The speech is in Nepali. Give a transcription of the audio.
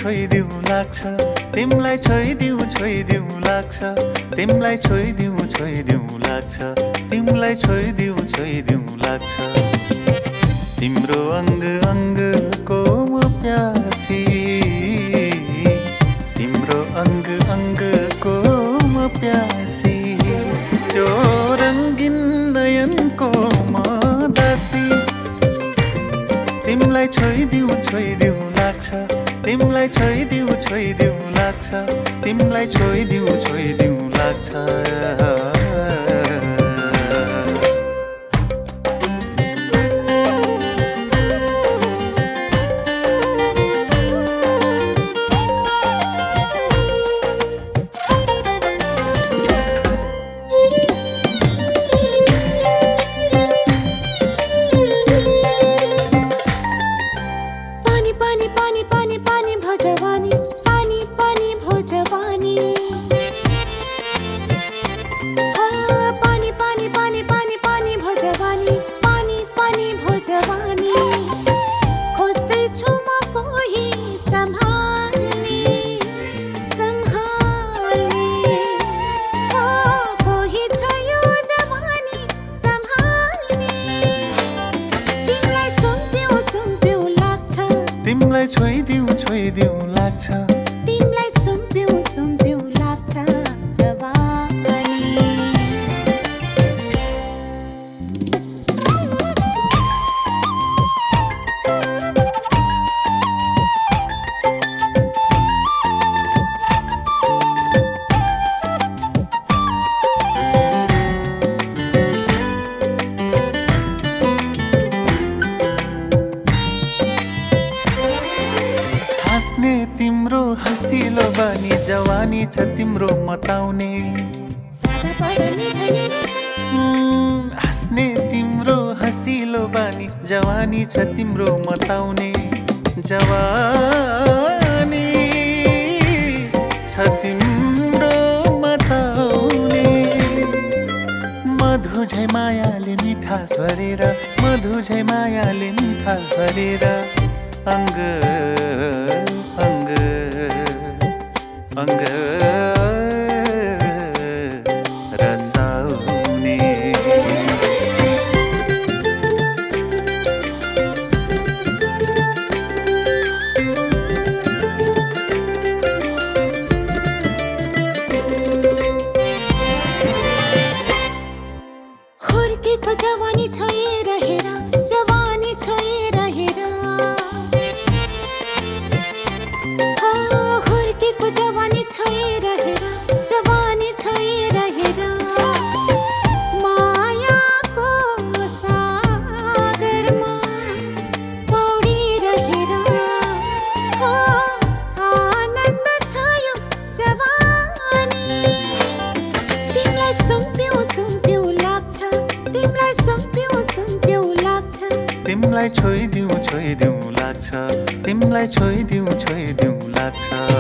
छोइदिउ लाग्छ तिमलाई छोइदिउ लाग्छ तिमलाई छोइदिउ लाग्छ तिमलाई छोइदिउ लाग्छ तिम्रो अङ्ग अङ्गको म प्यासी तिम्रो अङ्ग अङ्गको म प्यासी त्यो रङ्गिन नयनको म दासी तिमलाई छोइदिउ लाग्छ तिमलाई छोइदिउ लाग्छ तिमलाई छोइदिउ लाग्छ तिमलाई छोइदिउ लाग्छ तिमलाई सुम्पिउ लाग्छ जवानी तिम्रो हँसिलो बानी जवानी छ तिम्रो मताउने हाँस्ने तिम्रो हँसिलो बानी जवानी छ तिम्रो मताउने जवानी छ तिम्रो मताउने मधु झै मायाले मिठास भरेर मधु झै मायाले मिठास भरेर अङ्ग अङ्ग अङ्ग रसाउने हुर्केको जवानी छोइरहेर जवानी छोइरहेर हुर्केको जवानी छोइरहेर जवानी छोइरहेर मायाको सागरमा पौडिरहेर आनन्द छायो जवानी तिमीलाई सुम्पिउ लाग्छ तिमीलाई सुम्पिउ लाग्छ तिमलाई छोइदिउ लाग्छ तिमलाई छोइदिउ लाग्छ